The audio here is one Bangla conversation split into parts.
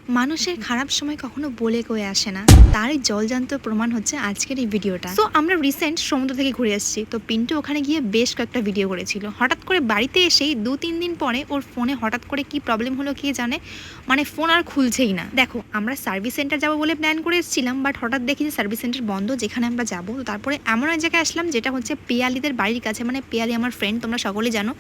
মানুষের খারাপ সময় কখনো বলে কয়ে আসে না, তারই জলজান্ত প্রমাণ হচ্ছে আজকের এই ভিডিওটা। তো আমরা রিসেন্ট সমুদ্র থেকে ঘুরে আসছি, তো পিন্টু ওখানে গিয়ে বেশ কয়েকটা ভিডিও করেছিল। হঠাৎ করে বাড়িতে এসেই 2-3 দিন পরে ওর ফোনে হঠাৎ করে কি প্রবলেম হলো কে জানে, মানে ফোন আর খুলছেই না। দেখো, আমরা সার্ভিস সেন্টার যাবো বলে প্ল্যান করে এসেছিলাম, বাট হঠাৎ দেখি যে সার্ভিস সেন্টার বন্ধ যেখানে আমরা যাবো। তো তারপরে এমন এক জায়গায় আসলাম যেটা হচ্ছে পিয়ালিদের বাড়ির কাছে, মানে পিয়ালি আমার ফ্রেন্ড, তোমরা সকলেই জানো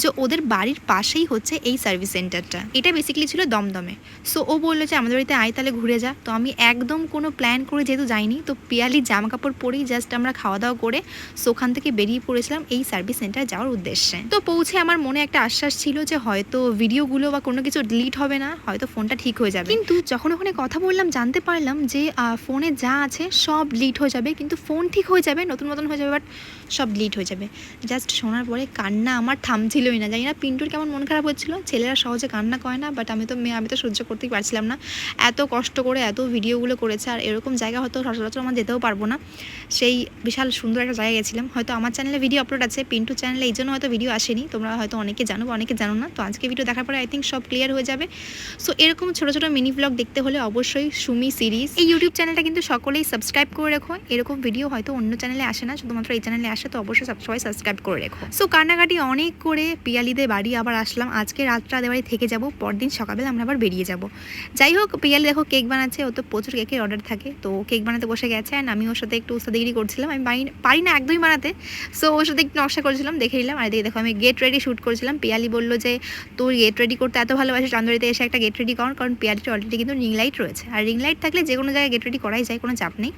যে ওদের বাড়ির পাশেই হচ্ছে এই সার্ভিস সেন্টারটা। এটা বেসিক্যালি ছিল দমদমে। সো ও বললো যে আমাদের বাড়িতে আয়, তাহলে ঘুরে যা। তো আমি একদম কোনো প্ল্যান করে যেহেতু যাইনি, তো পিয়ালির জামা কাপড় পরেই জাস্ট আমরা খাওয়া দাওয়া করে সো ওখান থেকে বেরিয়ে পড়েছিলাম এই সার্ভিস সেন্টার যাওয়ার উদ্দেশ্যে। তো পৌঁছে আমার মনে একটা আশ্বাস ছিল যে হয়তো ভিডিওগুলো বা কোনো কিছু ডিলিট হবে না, হয়তো ফোনটা ঠিক হয়ে যাবে। কিন্তু যখন ওখানে কথা বললাম জানতে পারলাম যে ফোনে যা আছে সব ডিলিট হয়ে যাবে, কিন্তু ফোন ঠিক হয়ে যাবে, নতুন নতুন হয়ে যাবে, বাট সব ডিলিট হয়ে যাবে। জাস্ট শোনার পরে কান্না আমার থামছিলই না। জানি না পিন্টুর কেমন মন খারাপ হচ্ছিল, ছেলেরা সহজে কান্না করে না, বাট আমি তো মেয়ে, আমি তো সহ্য করতেই পারছিলাম না। এত কষ্ট করে এত ভিডিওগুলো করেছে, আর এরকম জায়গা হয়তো সচরাচর আমার যেতেও পারবো না। সেই বিশাল সুন্দর একটা জায়গায় গেছিলাম। হয়তো আমার চ্যানেলে ভিডিও আপলোড আছে, পিন্টু চ্যানেলে এই জন্য হয়তো ভিডিও আসেনি, তোমরা হয়তো অনেকে জানো বা অনেকে জানো না। তো আজকে ভিডিও দেখার পরে আই থিঙ্ক সব ক্লিয়ার হয়ে যাবে। সো এরকম ছোটো ছোটো মিনি ব্লগ দেখতে হলে অবশ্যই সুমি সিরিজ এই ইউটিউব চ্যানেলটা কিন্তু সকলেই সাবস্ক্রাইব করে রেখো। এরকম ভিডিও হয়তো অন্য চ্যানেলে আসে না, শুধুমাত্র এই চ্যানেলে আসে, তো অবশ্যই সবাই সাবস্ক্রাইব করে রেখো। সো কান্নাকাটি অনেক করে পিয়ালিদের বাড়ি আবার আসলাম। আজকে রাতটা বাড়ি থেকে যাব, পরদিন সকালবেলা আমরা আবার বেরিয়ে যাব। যাই হোক, পিয়ালি দেখো কেক বানাচ্ছে, ও তো প্রচুর কেকের অর্ডার থাকে, তো কেক বানাতে বসে গেছে। অ্যান্ড আমি ওর সাথে একটু উস্তাদিগিরি করছিলাম, আমি পারি না একদমই বানাতে। সো ওর সাথে একটু নকশা করেছিলাম, দেখে নিলাম। আর দেখো আমি গেট রেডি শ্যুট করেছিলাম। পিয়ালি বললো যে তোর গেট রেডি করতে এত ভালোবাসে, চান্দুরিতে এসে একটা গেট রেডি কর, কারণ পিয়ালিটা অলরেডি কিন্তু রিং লাইট রয়েছে, আর রিং লাইট থাকলে যে কোনো জায়গায় গেট রেডি করাই যায়, কোনো চাপ নেই।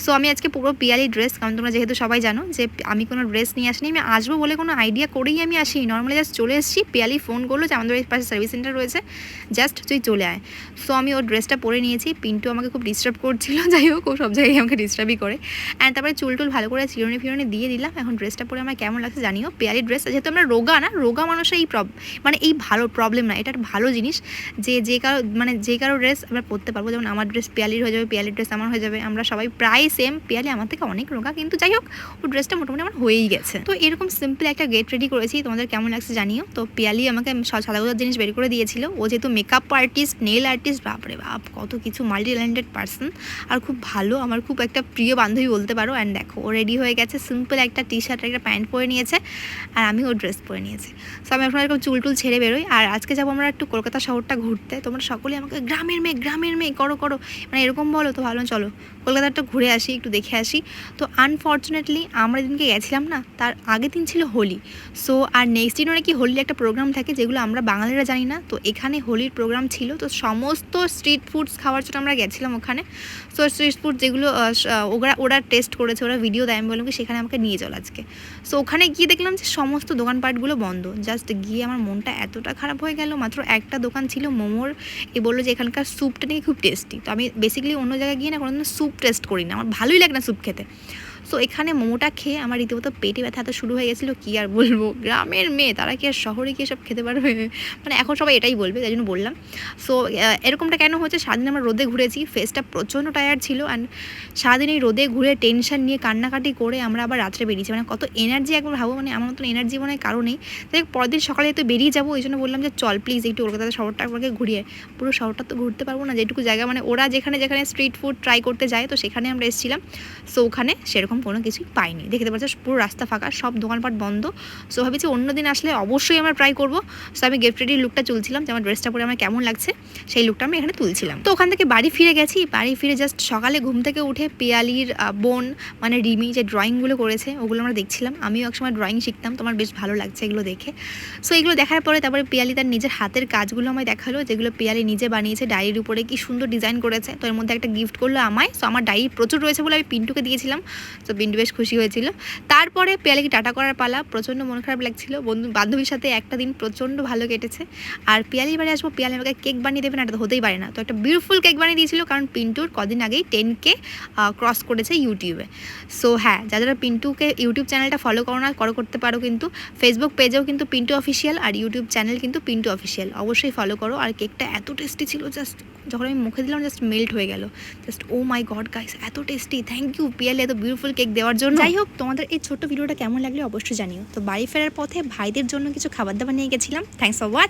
সো আমি আজকে পুরো পিয়ালি ড্রেস, কারণ তোমরা যেহেতু সবাই জানো যে আমি কোনো ড্রেস নিয়ে আসিনি, আমি আসবো বলে কোনো আইডিয়া করেই আমি আসি, নর্মালি জাস্ট চলে এসেছি। পিয়ালি ফোন করলো যে আমাদের পাশে সার্ভিস সেন্টার রয়েছে, জাস্ট তুই চলে আয়। সো আমি ওর ড্রেসটা পরে নিয়েছি। পিন্টু আমাকে খুব ডিস্টার্ব করছিল, যাই হোক ও সব জায়গায় আমাকে ডিস্টার্বই করে। অ্যান্ড তারপরে চুল ভালো করে চিরুনি ফিরুনি দিয়ে দিলাম। এখন ড্রেসটা পরে আমার কেমন লাগছে জানিও। পিয়ালির ড্রেস, যেহেতু আমরা রোগা না, রোগা মানুষের এই মানে এই ভালো প্রবলেম না, এটা একটা ভালো জিনিস যে কারো ড্রেস আমরা পরতে পারবো। যেমন আমার ড্রেস পিয়ালির হয়ে যাবে, পিয়ালির ড্রেস আমার হয়ে যাবে, আমরা সবাই প্রায় সেম। পিয়ালি আমার থেকে অনেক রোগা, কিন্তু যাই হোক ওর ড্রেসটা মোটামুটি আমার হয়েই গেছে। তো এরকম সিম্পল একটা গেট রেডি করেছি, তোমাদের কেমন লাগছে জানিও। তো পিয়ালি আমাকে সাদাগোজার জিনিস বের করে দিয়েছিল। ও যেহেতু মেকআপ আর্টিস্ট, নেল আর্টিস্ট, বাপরে বাপ কত কিছু, মাল্টি ট্যালেন্টেড পার্সন, আর খুব ভালো, আমার খুব একটা প্রিয় বান্ধবী বলতে পারো। অ্যান্ড দেখো ও রেডি হয়ে গেছে, সিম্পল একটা টি শার্ট একটা প্যান্ট পরে নিয়েছে, আর আমি ওর ড্রেস পরে নিয়েছি। সো আমি এখন এরকম চুল ছেড়ে বেরোই। আর আজকে যাবো আমরা একটু কলকাতা শহরটা ঘুরতে। তোমরা সকলে আমাকে গ্রামের মেয়ে করো মানে এরকম বলো, তো ভালো, চলো কলকাতাটা ঘুরে আসি, একটু দেখে আসি। তো আনফর্চুনেটলি আমরা দিনকে গেছিলাম না, তার আগের দিন ছিল হোলি। সো আর নেক্সট দিনও নাকি হোলির একটা প্রোগ্রাম থাকে, যেগুলো আমরা বাঙালিরা জানি না। তো এখানে হোলির প্রোগ্রাম ছিল, তো সমস্ত স্ট্রিট ফুডস খাওয়ার জন্য আমরা গেছিলাম ওখানে। সো স্ট্রিট ফুড যেগুলো ওরা টেস্ট করেছে, ওরা ভিডিও দেয়, আমি বললাম কি সেখানে আমাকে নিয়ে চল আজকে। সো ওখানে গিয়ে দেখলাম যে সমস্ত দোকানপাটগুলো বন্ধ। জাস্ট গিয়ে আমার মনটা এতটা খারাপ হয়ে গেল। মাত্র একটা দোকান ছিল মোমোর, এ বললো যে এখানকার স্যুপটা নাকি খুব টেস্টি। তো আমি বেসিক্যালি অন্য জায়গায় গিয়ে না কোনো স্যুপ টেস্ট করি না, আমার ভালোই লাগে না স্যুপ খেতে। সো এখানে মোমোটা খেয়ে আমার রীতিমতো পেটে ব্যথা এত শুরু হয়ে গেছিলো, কী আর বলবো। গ্রামের মেয়ে, তারা কি আর শহরে গিয়ে সব খেতে পারবে? মানে এখন সবাই এটাই বলবে, তাই জন্য বললাম। সো এরকমটা কেন হচ্ছে, সারাদিন আমরা রোদে ঘুরেছি, ফেসটা প্রচণ্ড টায়ার্ড ছিল। অ্যান্ড সারাদিন এই রোদে ঘুরে টেনশন নিয়ে কান্নাকাটি করে আমরা আবার রাত্রে বেরিয়েছি। মানে কত এনার্জি একবার ভাবো, মানে আমার মতন এনার্জি মনে হয় কারো নেই। তাই পরের দিন সকালে তো বেরিয়ে যাবো, ওই জন্য বললাম যে চল প্লিজ একটু কলকাতা শহরটা আমাকে ঘুরিয়ে। পুরো শহরটা তো ঘুরতে পারবো না, যেটুকু জায়গা মানে ওরা যেখানে স্ট্রিট ফুড ট্রাই করতে যায়, তো সেখানে আমরা এসেছিলাম। সো ওখানে সেরকম কোনো কিছুই পাইনি, দেখতে পাচ্ছ পুরো রাস্তা ফাঁকা, সব দোকানপাট বন্ধ। সো ভাবছি অন্য দিন আসলে অবশ্যই আমরা ট্রাই করবো। সো আমি গেট রেডির লুকটা তুলছিলাম, যে আমার ড্রেসটা পরে আমার কেমন লাগছে সেই লুকটা আমি এখানে তুলছিলাম। তো ওখান থেকে বাড়ি ফিরে গেছি। বাড়ি ফিরে জাস্ট সকালে ঘুম থেকে উঠে পিয়ালির বোন মানে রিমি যে ড্রয়িংগুলো করেছে ওগুলো আমরা দেখছিলাম। আমিও একসময় ড্রয়িং শিখতাম, তোমার বেশ ভালো লাগছে এগুলো দেখে। সো এগুলো দেখার পরে তারপরে পিয়ালি তার নিজের হাতের কাজগুলো আমায় দেখালো, যেগুলো পিয়ালি নিজে বানিয়েছে। ডায়েরির উপরে কি সুন্দর ডিজাইন করেছে। তো এর মধ্যে একটা গিফট করলো আমায়। সো আমার ডায়েরি প্রচুর রয়েছে বলে আমি পিন্টুকে দিয়েছিলাম। তো পিন্টু বেশ খুশি হয়েছিল। তারপরে পিয়ালিকে টাটা করার পালা। প্রচণ্ড মন খারাপ লাগছিল, বান্ধবীর সাথে একটা দিন প্রচণ্ড ভালো কেটেছে। আর পিয়ালির বাড়ি আসবো, পিয়ালি আমাকে কেক বানিয়ে দেবে না, এটা তো হতেই পারে না। তো একটা বিউটিফুল কেক বানিয়ে দিয়েছিল, কারণ পিন্টুর কদিন আগেই 10K ক্রস করেছে ইউটিউবে। সো হ্যাঁ, যারা পিন্টুকে ইউটিউব চ্যানেলটা ফলো করো না, করতে পারো, কিন্তু ফেসবুক পেজেও কিন্তু পিন্টু অফিসিয়াল, আর ইউটিউব চ্যানেল কিন্তু পিন্টু অফিসিয়াল, অবশ্যই ফলো করো। আর কেকটা এত টেস্টি ছিল, জাস্ট যখন আমি মুখে দিলাম জাস্ট মেল্ট হয়ে গেল। জাস্ট ও মাই গড গাইস, এত টেস্টি। থ্যাংক ইউ পিয়ালি এত বিউটিফুল কেক দেওয়ার জন্য। যাই হোক, তোমাদের এই ছোট্ট ভিডিওটা কেমন লাগলে অবশ্যই জানিও। তো বাড়ি ফেরার পথে ভাইদের জন্য কিছু খাবার দাবার নিয়ে গেছিলাম। Thanks for watch.